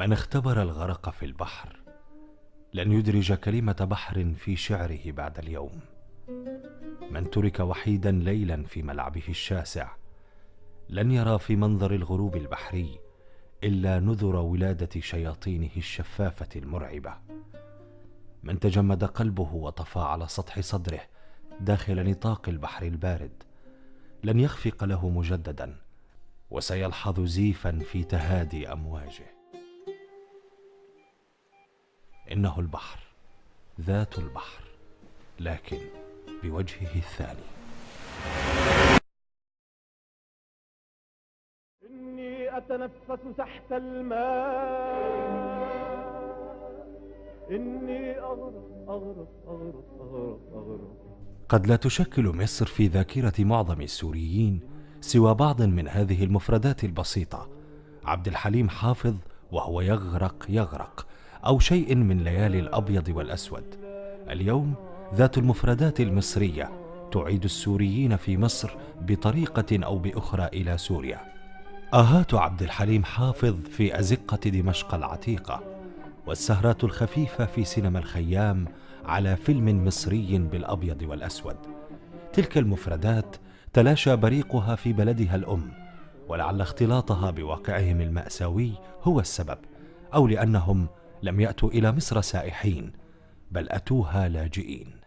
من اختبر الغرق في البحر لن يدرج كلمة بحر في شعره بعد اليوم. من ترك وحيدا ليلا في ملعبه الشاسع لن يرى في منظر الغروب البحري إلا نذر ولادة شياطينه الشفافة المرعبة. من تجمد قلبه وطفى على سطح صدره داخل نطاق البحر البارد لن يخفق له مجددا، وسيلحظ زيفا في تهادي أمواجه. إنه البحر، ذات البحر، لكن بوجهه الثاني. إني أتنفس تحت الماء، إني أغرق أغرق أغرق أغرق أغرق. قد لا تشكل مصر في ذاكرة معظم السوريين سوى بعض من هذه المفردات البسيطة: عبد الحليم حافظ وهو يغرق يغرق، أو شيء من ليالي الأبيض والأسود. اليوم ذات المفردات المصرية تعيد السوريين في مصر بطريقة أو بأخرى إلى سوريا. آهات عبد الحليم حافظ في أزقة دمشق العتيقة، والسهرات الخفيفة في سينما الخيام على فيلم مصري بالأبيض والأسود. تلك المفردات تلاشى بريقها في بلدها الأم، ولعل اختلاطها بواقعهم المأساوي هو السبب، أو لأنهم لم يأتوا إلى مصر سائحين، بل أتوها لاجئين.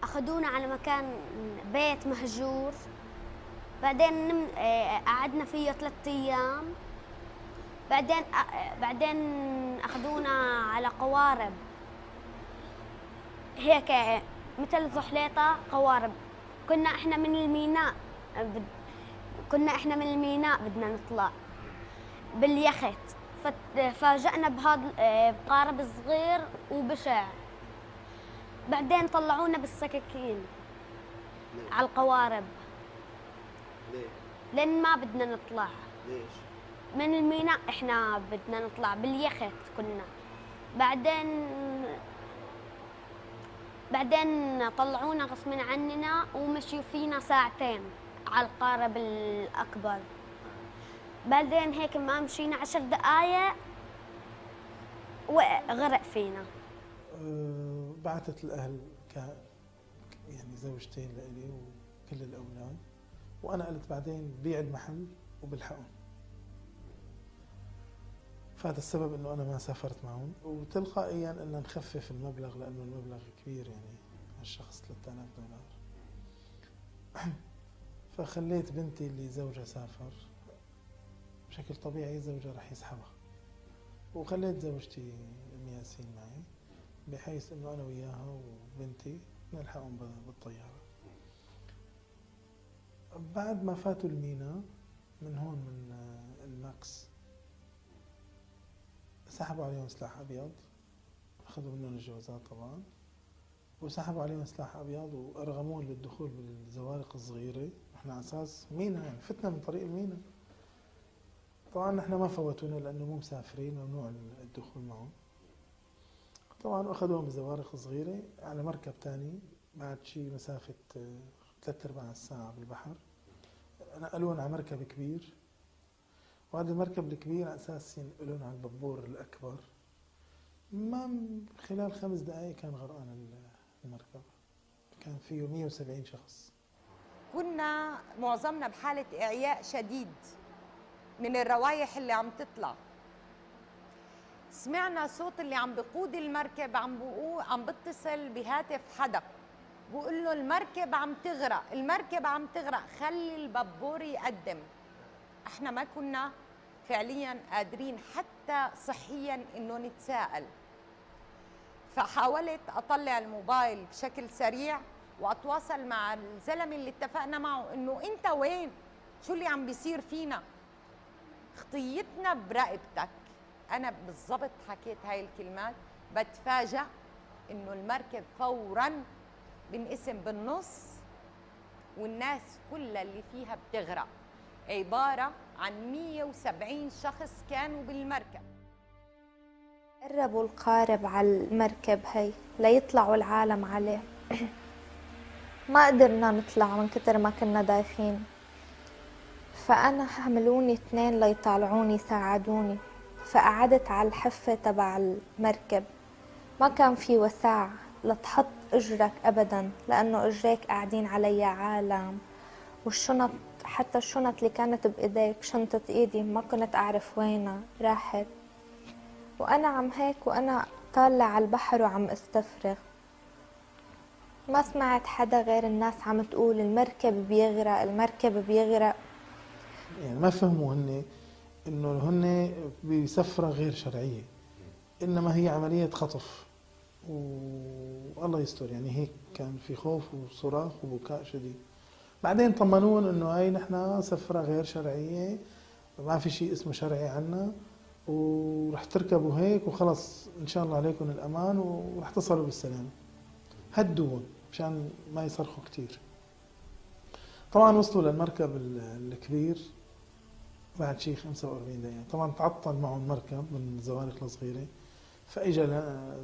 أخذونا على مكان بيت مهجور، بعدين قعدنا فيه 3 أيام. بعدين أخذونا على قوارب هيك مثل زحليطة قوارب. كنا إحنا من الميناء بدنا نطلع باليخت، فاجأنا بقارب صغير وبشع. بعدين طلعونا بالسكاكين على القوارب. ليه؟ لأن ما بدنا نطلع. ليش؟ من الميناء إحنا بدنا نطلع باليخت كنا. بعدين طلعونا غصبين عننا ومشيوا فينا 2 ساعة على القارب الأكبر. بعدين هيك ما مشينا 10 دقايق وغرق فينا. بعثت الأهل يعني زوجتين لإلي وكل الأولاد، وأنا قلت بعدين بيع المحل وبلحقهم. فهذا السبب إنه أنا ما سافرت معهم، وتلقائيا إن نخفف المبلغ لأنه المبلغ كبير، يعني الشخص 3000 دولار. فخليت بنتي اللي زوجها سافر بشكل طبيعي زوجها رح يسحبها، وخليت زوجتي ياسين معي بحيث انه انا وياها وبنتي نلحقهم بالطياره. بعد ما فاتوا الميناء من هون من الماكس سحبوا عليهم سلاح ابيض، اخذوا منهم الجوازات طبعا، وسحبوا عليهم سلاح ابيض وارغموهم للدخول بالزوارق الصغيره. احنا على اساس ميناء، يعني فتنا من طريق الميناء. طبعا نحن ما فوتونا لانه مو مسافرين، ممنوع الدخول معهم. طبعا اخذوهم بزوارق صغيره على مركب ثاني بعد شيء مسافه 3/4 ساعه بالبحر، نقلونا على مركب كبير، وهذا المركب الكبير على اساس ينقلونا على البابور الاكبر. ما خلال 5 دقائق كان غرقان المركب، كان فيه 170 شخص. كنا معظمنا بحاله اعياء شديد من الروايح اللي عم تطلع. سمعنا صوت اللي عم بقود المركب عم بتصل بهاتف حدا بقول له المركب عم تغرق، المركب عم تغرق، خلي البابور يقدم. احنا ما كنا فعليا قادرين حتى صحيا انه نتساءل. فحاولت اطلع الموبايل بشكل سريع واتواصل مع الزلمه اللي اتفقنا معه انه انت وين؟ شو اللي عم بيصير فينا؟ خطيتنا برقبتك. انا بالضبط حكيت هاي الكلمات، بتفاجأ انه المركب فورا بنقسم بالنص والناس كلها اللي فيها بتغرق. عباره عن 170 شخص كانوا بالمركب. قربوا القارب على المركب هي ليطلعوا العالم عليه. ما قدرنا نطلع من كتر ما كنا دايخين، فأنا حملوني 2 ليطالعوني ساعدوني، فقعدت على الحفة تبع المركب. ما كان في وساع لتحط اجرك ابدا، لانه اجريك قاعدين علي عالم، والشنط حتى الشنط اللي كانت بايديك، شنطة ايدي ما كنت اعرف وينها راحت. وانا عم هيك وانا طالع على البحر وعم استفرغ، ما سمعت حدا غير الناس عم تقول المركب بيغرق المركب بيغرق. يعني ما فهموا انه هن بسفرة غير شرعية، انما هي عملية خطف، والله يستر. يعني هيك كان في خوف وصراخ وبكاء شديد. بعدين طمنون انه هاي نحن سفرة غير شرعية، ما في شيء اسمه شرعي عنا، ورح تركبوا هيك وخلص ان شاء الله عليكم الامان ورح تصلوا بالسلام. هدوهم مشان ما يصرخوا كتير. طبعا وصلوا للمركب الكبير بعد شيء 45 دقيقة. طبعا تعطل معه المركب من الزوارق الصغيرة، فاجى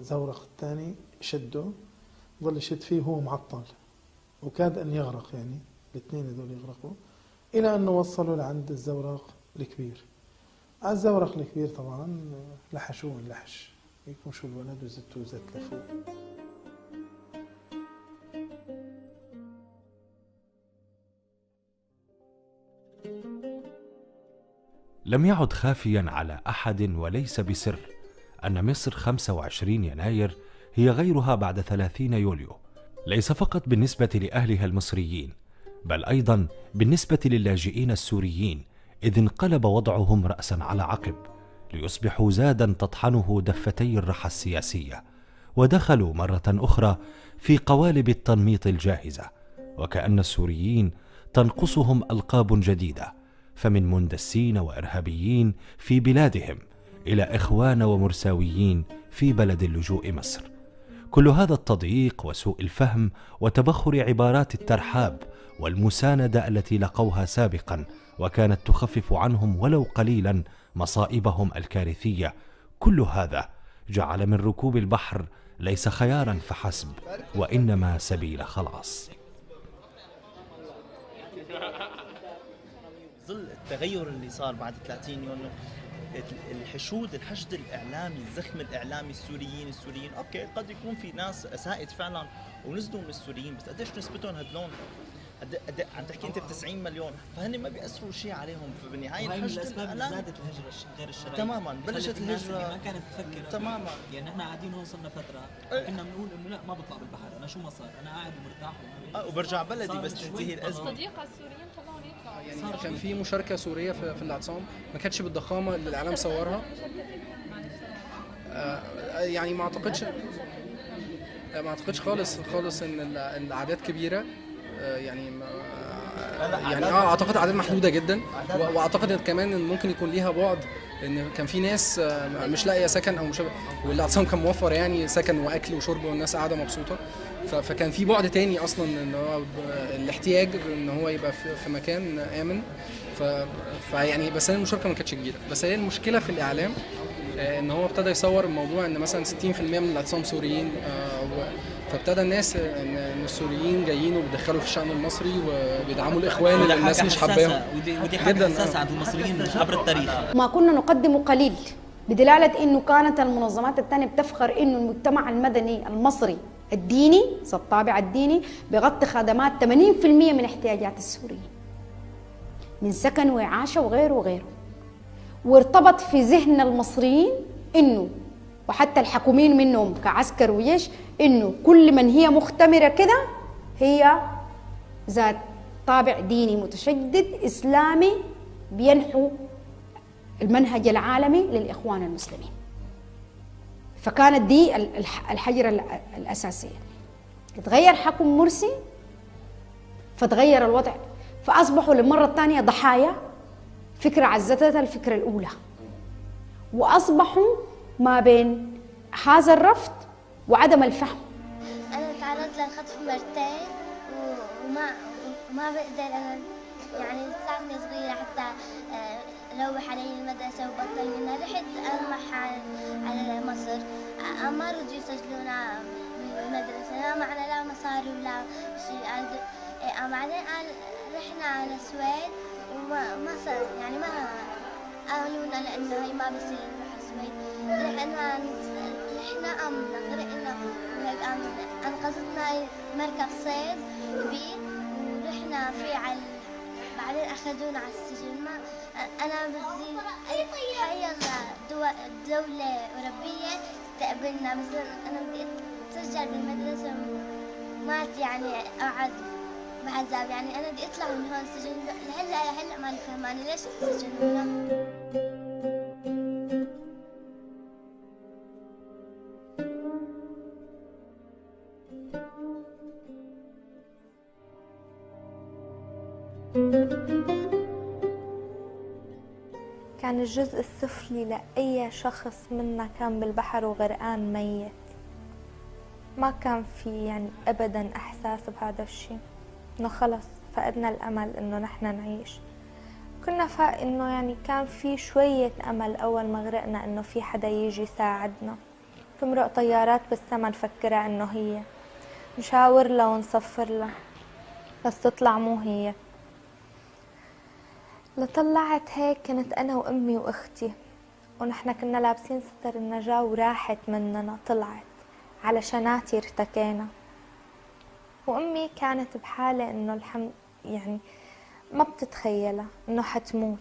زورق الثاني شده، ظل يشد فيه وهو معطل وكاد ان يغرق. يعني الاثنين هذول يغرقوا، الى انه وصلوا لعند الزورق الكبير. على الزورق الكبير طبعا لحشوه اللحش، يكمشوا الولد وزتوه زت لفوق. لم يعد خافيا على أحد وليس بسر أن مصر 25 يناير هي غيرها بعد 30 يوليو، ليس فقط بالنسبة لأهلها المصريين، بل أيضا بالنسبة للاجئين السوريين، إذ انقلب وضعهم رأسا على عقب ليصبحوا زادا تطحنه دفتي الرحى السياسية، ودخلوا مرة أخرى في قوالب التنميط الجاهزة، وكأن السوريين تنقصهم ألقاب جديدة، فمن مندسين وإرهابيين في بلادهم إلى إخوان ومرساويين في بلد اللجوء مصر. كل هذا التضييق وسوء الفهم وتبخر عبارات الترحاب والمساندة التي لقوها سابقا وكانت تخفف عنهم ولو قليلا مصائبهم الكارثية، كل هذا جعل من ركوب البحر ليس خيارا فحسب، وإنما سبيل خلاص. ظل التغير اللي صار بعد 30 يونيو، الحشد الإعلامي، الزخم الإعلامي، السوريين أوكي قد يكون في ناس أساءت فعلا ونزلوا من السوريين، بس قديش نسبتهم هدلون؟ عم تحكي انت ب 90 مليون، فهن ما بيأثروا شيء عليهم، فبالنهايه الحشد الإعلامي زادت الهجره غير الشرعيه تماما، بلشت الهجره ما كانت تفكر تماما. يعني احنا قاعدين هون صرنا فتره كنا بنقول انه لا ما بطلع بالبحر، انا شو ما صار انا قاعد ومرتاح وبرجع بلدي بس تنتهي الازمه. التضييق على السوريين خلاهم يطلعوا. يعني كان في مشاركه سوريه في الاعتصام، ما كانتش بالضخامه اللي الاعلام صورها. يعني ما اعتقدش خالص ان الاعداد كبيره. يعني اعتقد اعداد محدوده جدا، واعتقد كمان ان ممكن يكون ليها بعد ان كان في ناس مش لاقيه سكن او مش، والاعتصام كان موفر يعني سكن واكل وشرب والناس قاعده مبسوطه، فكان في بعد تاني اصلا ان هو الاحتياج ان هو يبقى في مكان امن. فيعني بس المشاركه ما كانتش كبيره، بس هي المشكله في الاعلام ان هو ابتدى يصور الموضوع ان مثلا 60% من الاعتصام سوريين، فابتدى الناس ان السوريين جايين وبيدخلوا في الشأن المصري وبيدعموا الاخوان اللي الناس مش حباهم. ودي حاجه حساسه عند المصريين عبر التاريخ. ما كنا نقدم قليل، بدلاله انه كانت المنظمات الثانيه بتفخر انه المجتمع المدني المصري الديني ذات الطابع الديني بيغطي خدمات 80% من احتياجات السوريين من سكن وإعاشة وغيره وغيره. وارتبط في ذهن المصريين انه وحتى الحكومين منهم كعسكر وجيش انه كل من هي مختمره كده هي ذات طابع ديني متشدد اسلامي بينحو المنهج العالمي للاخوان المسلمين. فكانت دي الحجره الاساسيه. تغير حكم مرسي فتغير الوضع، فأصبحوا للمرة الثانية ضحايا فكرة عزتها الفكرة الأولى، وأصبحوا ما بين هذا الرفض وعدم الفهم. أنا تعرضت للخطف مرتين وما بقدر أنا يعني لساتني صغيرة حتى روح علي المدرسة وبطل منها. رحت ألمح على مصر، ما رضوا يسجلونا بالمدرسة، لا معنا لا مصاري ولا شيء. بعدين قال رحنا على السويد وما صار يعني ما قالوا لنا لأنه هي ما بصير نروح على السويد. رحنا غرقنا وهيك أنقذتنا مركب صيد كبير ورحنا فيه على بعدين أخذونا على السجن. ما أنا بدي هي دولة أوروبية تقبلنا، مثلا أنا بدي أتسجل بالمدرسة ما يعني أقعد بعذاب. يعني أنا بدي أطلع من هون السجن لهلا ما فهماني ليش سجنونا. كان الجزء السفلي لأي شخص منا كان بالبحر وغرقان ميت، ما كان في يعني أبدا إحساس بهذا الشيء، إنه خلص فقدنا الأمل إنه نحن نعيش. كنا إنه يعني كان في شوية أمل أول ما غرقنا إنه في حدا يجي يساعدنا. تمرق طيارات بالسما نفكرها إنه هي، نشاور لها ونصفر لها بس تطلع مو هي. لطلعت هيك كنت أنا وأمي وأختي ونحن كنا لابسين ستر النجاة وراحت مننا، طلعت على شناتي ارتكينا. وأمي كانت بحالة إنه الحمد يعني ما بتتخيلها إنه حتموت،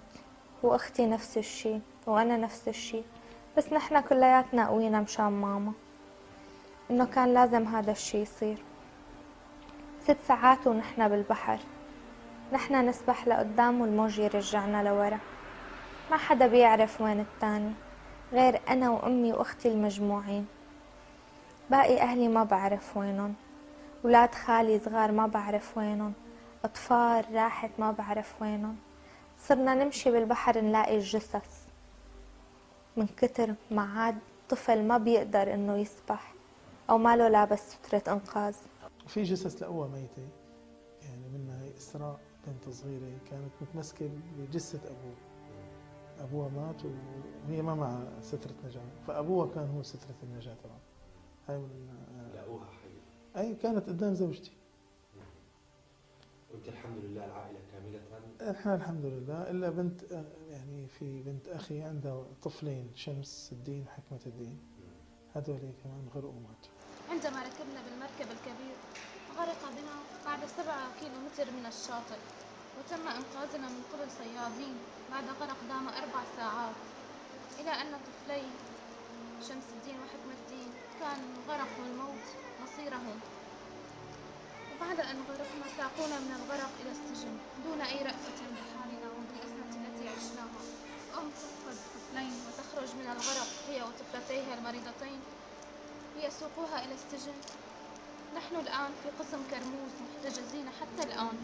وأختي نفس الشي وأنا نفس الشي، بس نحن كلياتنا قوينا مشان ماما، إنه كان لازم هذا الشي يصير. 6 ساعات ونحن بالبحر، نحن نسبح لقدام والموج يرجعنا لورا، ما حدا بيعرف وين التاني غير أنا وأمي وأختي المجموعين. باقي أهلي ما بعرف وينهم، ولاد خالي صغار ما بعرف وينهم، أطفال راحت ما بعرف وينهم. صرنا نمشي بالبحر نلاقي الجثث من كتر ما عاد طفل ما بيقدر إنه يسبح أو ماله لابس سترة إنقاذ. في جثث لقوها ميتة، يعني منها هي إسراء بنت صغيرة كانت متمسكة بجثة أبوها مات وهي ما مع سترة نجاة، فأبوها كان هو سترة النجاة طبعا. هاي من لقوها حية. أي كانت قدام زوجتي. وأنت الحمد لله العائلة كاملة؟ إحنا الحمد لله إلا بنت، يعني في بنت أخي عندها طفلين، شمس الدين وحكمة الدين، هذول كمان غرقوا وماتوا. عندما ركبنا بالمركب الكبير غرق بنا بعد 7 كيلومتر من الشاطئ، وتم إنقاذنا من قبل صيادين بعد غرق دام 4 ساعات، إلى أن طفلي شمس الدين وحكمة الدين كان الغرق والموت مصيرهم. وبعد أن غرقنا ساقونا من الغرق إلى السجن دون أي رأفة بحالنا وبالأزمة التي عشناها. تفقد طفلين وتخرج من الغرق هي وطفلتيها المريضتين ليسوقوها إلى السجن. نحن الآن في قسم كرموز محتجزين حتى الآن.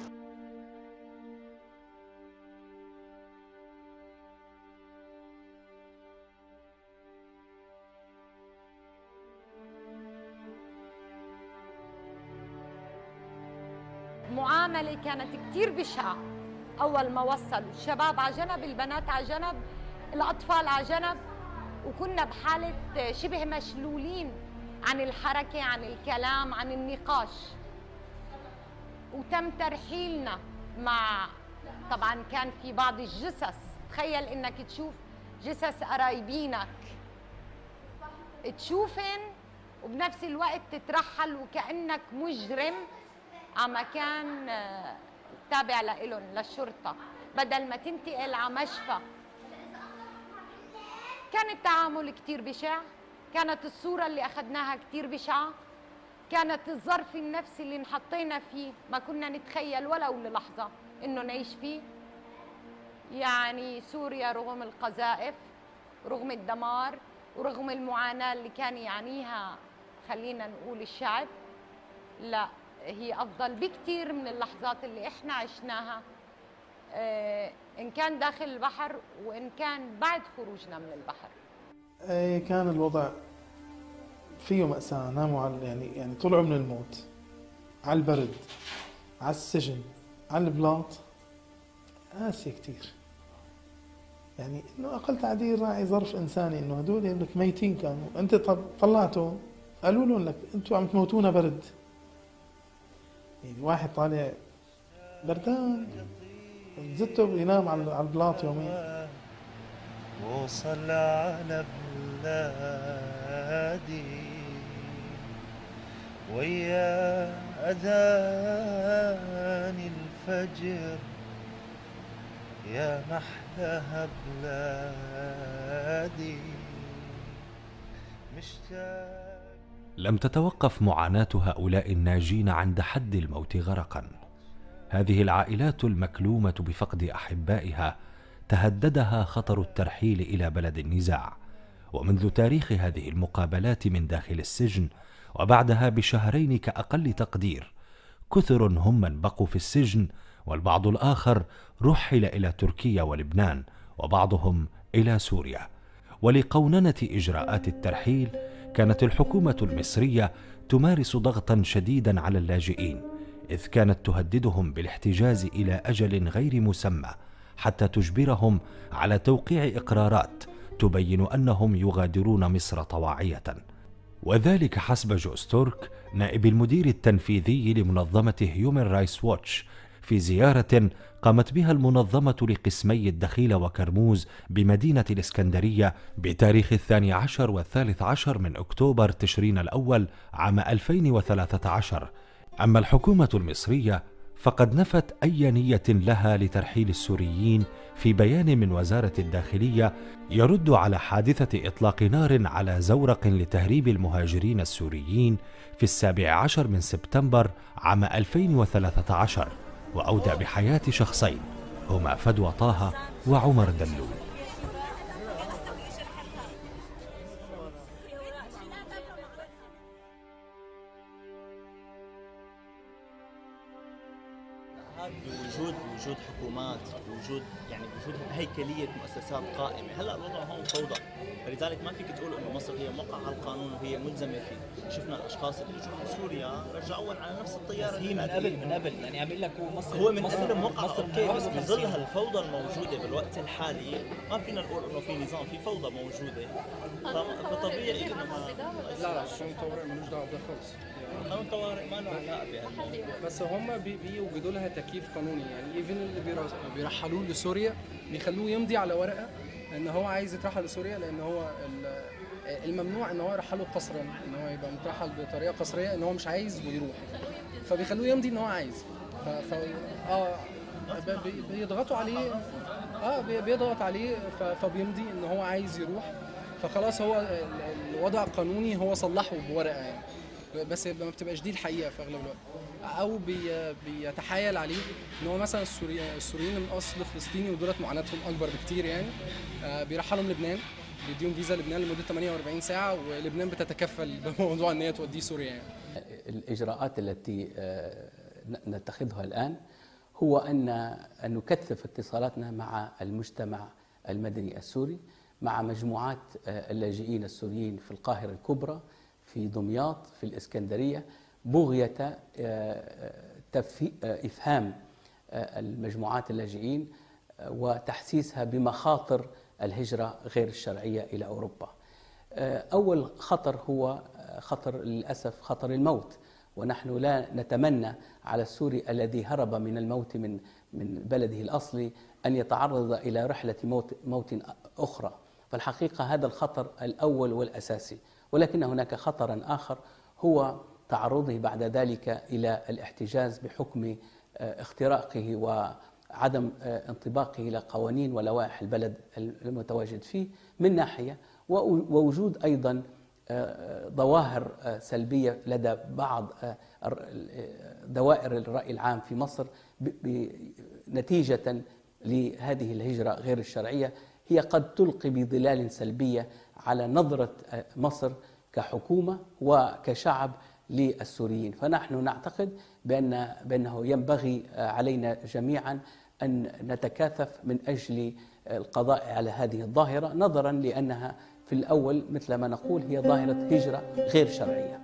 معاملة كانت كتير بشعة. أول ما وصلوا الشباب على جنب، البنات على جنب، الأطفال على جنب، وكنا بحالة شبه مشلولين عن الحركة، عن الكلام، عن النقاش. وتم ترحيلنا مع، طبعا كان في بعض الجثث، تخيل انك تشوف جثث قرايبينك تشوفن وبنفس الوقت تترحل وكأنك مجرم على مكان تابع لإلهم للشرطة بدل ما تنتقل على مشفى. كان التعامل كتير بشع، كانت الصورة اللي أخذناها كتير بشعة، كانت الظرف النفسي اللي انحطينا فيه ما كنا نتخيل ولو للحظة إنه نعيش فيه. يعني سوريا رغم القذائف، رغم الدمار، ورغم المعاناة اللي كان يعانيها خلينا نقول الشعب، لا، هي أفضل بكتير من اللحظات اللي إحنا عشناها، إن كان داخل البحر وإن كان بعد خروجنا من البحر. كان الوضع فيه مأساة، ناموا على يعني طلعوا من الموت، على البرد، على السجن، على البلاط، قاسية كتير. يعني إنه أقل تعديل راعي ظرف إنساني، إنه هدول لك ميتين كانوا، أنت طلعتهم قالوا لهم لك أنتوا عم تموتونا برد. يعني واحد طالع بردان زدته ينام على البلاط يومين. وصل على بلادي ويا أذان الفجر يا محلاها بلادي مشتاق. لم تتوقف معاناة هؤلاء الناجين عند حد الموت غرقا. هذه العائلات المكلومة بفقد أحبائها تهددها خطر الترحيل إلى بلد النزاع، ومنذ تاريخ هذه المقابلات من داخل السجن وبعدها بشهرين كأقل تقدير، كثر هم من بقوا في السجن، والبعض الآخر رحل إلى تركيا ولبنان، وبعضهم إلى سوريا. ولقوننة إجراءات الترحيل كانت الحكومة المصرية تمارس ضغطا شديدا على اللاجئين، إذ كانت تهددهم بالاحتجاز إلى أجل غير مسمى حتى تجبرهم على توقيع إقرارات تبين أنهم يغادرون مصر طواعية. وذلك حسب جوز تورك نائب المدير التنفيذي لمنظمة هيومن رايتس ووتش في زيارة قامت بها المنظمة لقسمي الدخيل وكرموز بمدينة الإسكندرية بتاريخ 12 و13 من أكتوبر تشرين الأول عام 2013. أما الحكومة المصرية فقد نفت أي نية لها لترحيل السوريين في بيان من وزارة الداخلية يرد على حادثة إطلاق نار على زورق لتهريب المهاجرين السوريين في 17 من سبتمبر عام 2013، وأودى بحياة شخصين هما فدوى طه وعمر دلول. وجود حكومات، وجود هيكليه مؤسسات قائمه، هلا الوضع هون فوضى، فلذلك ما فيك تقول انه مصر هي موقع على القانون وهي ملزمه فيه. شفنا الاشخاص اللي اجوا من سوريا رجعوهم على نفس الطياره. هي من قبل يعني عم بقول لك هو من قبل موقع اوكي، بس بظل هالفوضى الموجوده بالوقت الحالي ما فينا نقول انه في نظام، في فوضى موجوده، فطبيعي انه لا شو طوارئ ملوش دعوه بده خالص. قانون طوارئ ما له علاقه بهالموضوع، بس هم بيوجدوا لها تكييف قانوني. يعني ايفن اللي بيرحلوه لسوريا بيخلوه يمضي على ورقه ان هو عايز يترحل لسوريا، لان هو الممنوع ان هو يرحله قسرا، ان هو يبقى مترحل بطريقه قسريه، ان هو مش عايز ويروح، فبيخلوه يمضي ان هو عايز. بيضغطوا عليه، بيضغط عليه فبيمضي ان هو عايز يروح، فخلاص هو الوضع القانوني هو صلحه بورقه يعني، بس ما بتبقاش دي الحقيقه في اغلب الوقت. او بيتحايل عليه ان هو مثلا السوريين من اصل فلسطيني ودولت معاناتهم اكبر بكتير يعني، بيرحلهم لبنان، بيديهم فيزا لبنان لمده 48 ساعه، ولبنان بتتكفل بموضوع ان هي توديه سوريا يعني. الاجراءات التي نتخذها الان هو ان نكثف اتصالاتنا مع المجتمع المدني السوري، مع مجموعات اللاجئين السوريين في القاهره الكبرى، في دمياط، في الإسكندرية، بغية إفهام المجموعات اللاجئين وتحسيسها بمخاطر الهجرة غير الشرعية إلى أوروبا. أول خطر هو خطر للأسف خطر الموت، ونحن لا نتمنى على السوري الذي هرب من الموت من بلده الأصلي أن يتعرض إلى رحلة موت أخرى، فالحقيقة هذا الخطر الأول والأساسي. ولكن هناك خطرا آخر هو تعرضه بعد ذلك إلى الاحتجاز بحكم اختراقه وعدم انطباقه إلى قوانين ولوائح البلد المتواجد فيه من ناحية، ووجود أيضا ظواهر سلبية لدى بعض دوائر الرأي العام في مصر نتيجة لهذه الهجرة غير الشرعية، هي قد تلقي بظلال سلبية على نظرة مصر كحكومة وكشعب للسوريين. فنحن نعتقد بأنه ينبغي علينا جميعا أن نتكاثف من أجل القضاء على هذه الظاهرة، نظرا لأنها في الأول مثل ما نقول هي ظاهرة هجرة غير شرعية.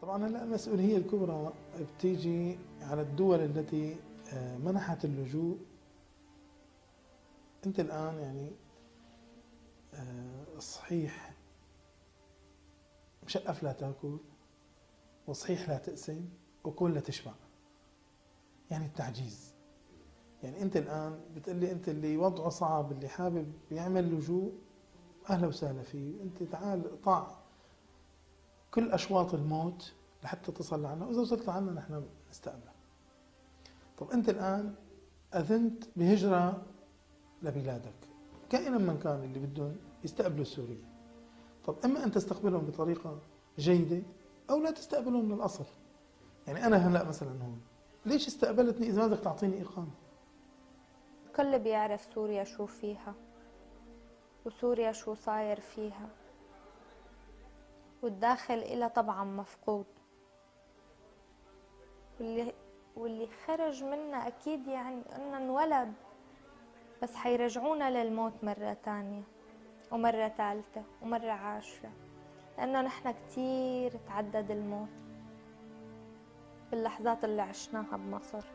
طبعا هلا المسؤولية الكبرى بتيجي على الدول التي منحت اللجوء. انت الآن يعني صحيح مشقف لا تاكل، وصحيح لا تقسم، وكل لا تشبع. يعني التعجيز. يعني انت الآن بتقلي انت اللي وضعه صعب، اللي حابب يعمل لجوء اهلا وسهلا فيه، انت تعال اقطع كل اشواط الموت لحتى تصل لعنا، واذا وصلت لعنا نحن نستقبلك. طب انت الان اذنت بهجره لبلادك، كائنا من كان اللي بدهم يستقبلوا السوريين. طب اما ان تستقبلهم بطريقه جيده او لا تستقبلهم من الاصل. يعني انا هلا مثلا هون ليش استقبلتني اذا ما بدك تعطيني اقامه؟ الكل بيعرف سوريا شو فيها، وسوريا شو صاير فيها، والداخل إلها طبعا مفقود، واللي خرج منا أكيد يعني إنه انولد، بس حيرجعونا للموت مرة تانية ومرة ثالثة ومرة عاشرة، لأنه نحن كتير تعدد الموت باللحظات اللي عشناها بمصر.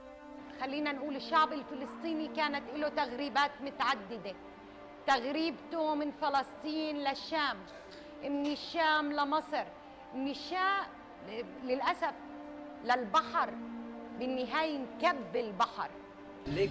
خلينا نقول الشعب الفلسطيني كانت له تغريبات متعددة. تغريبته من فلسطين للشام، من الشام لمصر، من الشام للأسف للبحر، بالنهاية انكب البحر. ليك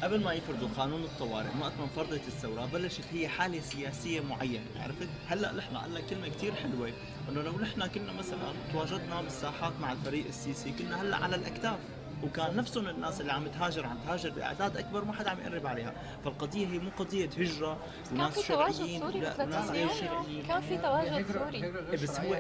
قبل ما يفرضوا قانون الطوارئ، وقت ما انفرضت الثوره بلشت هي حاله سياسيه معينه، عرفت؟ هلا نحن قال لك كلمه كثير حلوه، انه لو نحن كنا مثلا تواجدنا بالساحات مع الفريق السيسي كنا هلا على الاكتاف، وكان نفسهم الناس اللي عم تهاجر باعداد اكبر، ما حدا عم يقرب عليها. فالقضيه هي مو قضيه هجره وناس شرعيين وناس غير شرعيين، كان في تواجد سوري، بس هو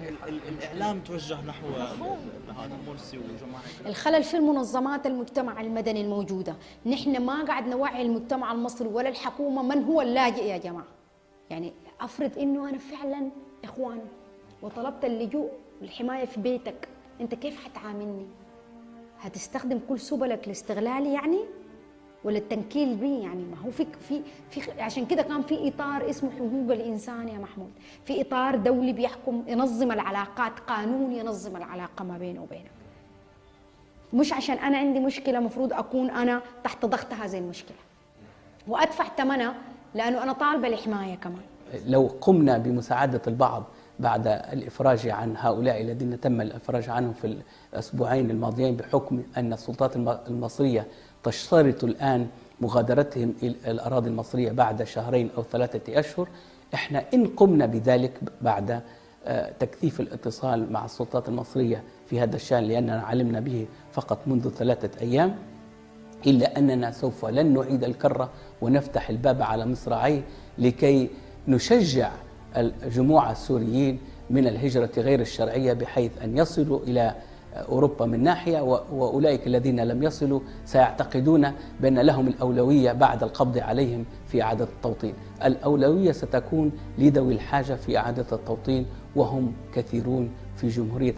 الاعلام توجه نحو هذا مرسي وجماعه. الخلل في المنظمات المجتمع المدني الموجوده، نحن ما قاعد نوعي المجتمع المصري ولا الحكومه من هو اللاجئ يا جماعه. يعني افرض انه انا فعلا اخوان وطلبت اللجوء والحمايه في بيتك، انت كيف حتعاملني؟ هتستخدم كل سبلك لاستغلالي يعني، ولا التنكيل بي؟ يعني ما هو في عشان كده كان في اطار اسمه حقوق الانسان يا محمود، في اطار دولي بيحكم ينظم العلاقات، قانون ينظم العلاقه ما بينه وبينك. مش عشان انا عندي مشكله مفروض اكون انا تحت ضغط هذه المشكله وادفع ثمنها لانه انا طالبه الحمايه كمان. لو قمنا بمساعده البعض بعد الإفراج عن هؤلاء الذين تم الإفراج عنهم في الأسبوعين الماضيين، بحكم أن السلطات المصرية تشترط الآن مغادرتهم إلى الأراضي المصرية بعد 2 أو 3 أشهر، إحنا إن قمنا بذلك بعد تكثيف الاتصال مع السلطات المصرية في هذا الشأن، لأننا علمنا به فقط منذ 3 أيام، إلا أننا سوف لن نعيد الكرة ونفتح الباب على مصراعيه لكي نشجع الجموع السوريين من الهجرة غير الشرعية، بحيث أن يصلوا إلى أوروبا من ناحية، وأولئك الذين لم يصلوا سيعتقدون بأن لهم الأولوية بعد القبض عليهم في إعادة التوطين. الأولوية ستكون لذوي الحاجة في إعادة التوطين، وهم كثيرون في جمهورية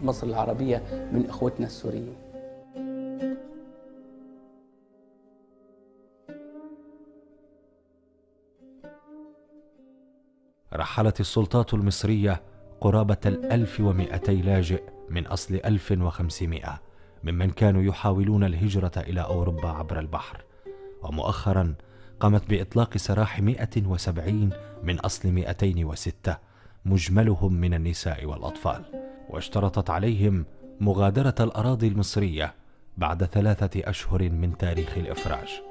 مصر العربية من إخوتنا السوريين. رحلت السلطات المصرية قرابة 1200 لاجئ من أصل 1500 ممن كانوا يحاولون الهجرة إلى أوروبا عبر البحر، ومؤخرا قامت بإطلاق سراح 170 من أصل 206 مجملهم من النساء والأطفال، واشترطت عليهم مغادرة الأراضي المصرية بعد 3 أشهر من تاريخ الإفراج.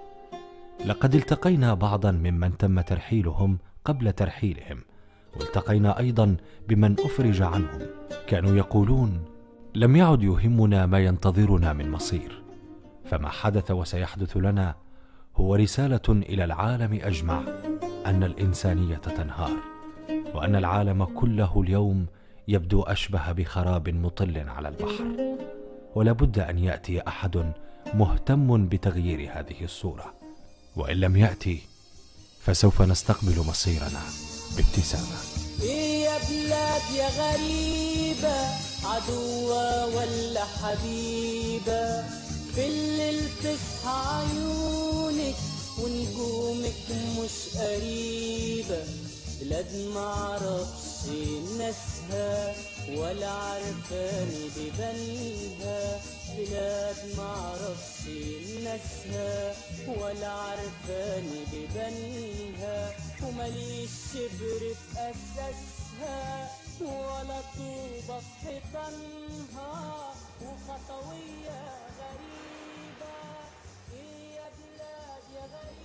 لقد التقينا بعضا ممن تم ترحيلهم قبل ترحيلهم، والتقينا أيضا بمن أفرج عنهم. كانوا يقولون: لم يعد يهمنا ما ينتظرنا من مصير، فما حدث وسيحدث لنا هو رسالة إلى العالم أجمع أن الإنسانية تنهار، وأن العالم كله اليوم يبدو أشبه بخراب مطل على البحر، ولا بد أن يأتي أحد مهتم بتغيير هذه الصورة، وإن لم يأتي فسوف نستقبل مصيرنا بابتسامة. إيه يا بلاد يا غريبة، عدوة ولا حبيبة، في الليل تصحى عيونك ونجومك مش قريبة، بلاد معرفش ناسها ولا عرفاني ببنها، بلاد معرفش ناسها ولا عرفاني ببنها، ومليش شبر في أساسها ولا طوبة في حيطانها، وخطوية غريبة. إيه يا بلاد يا غريبة.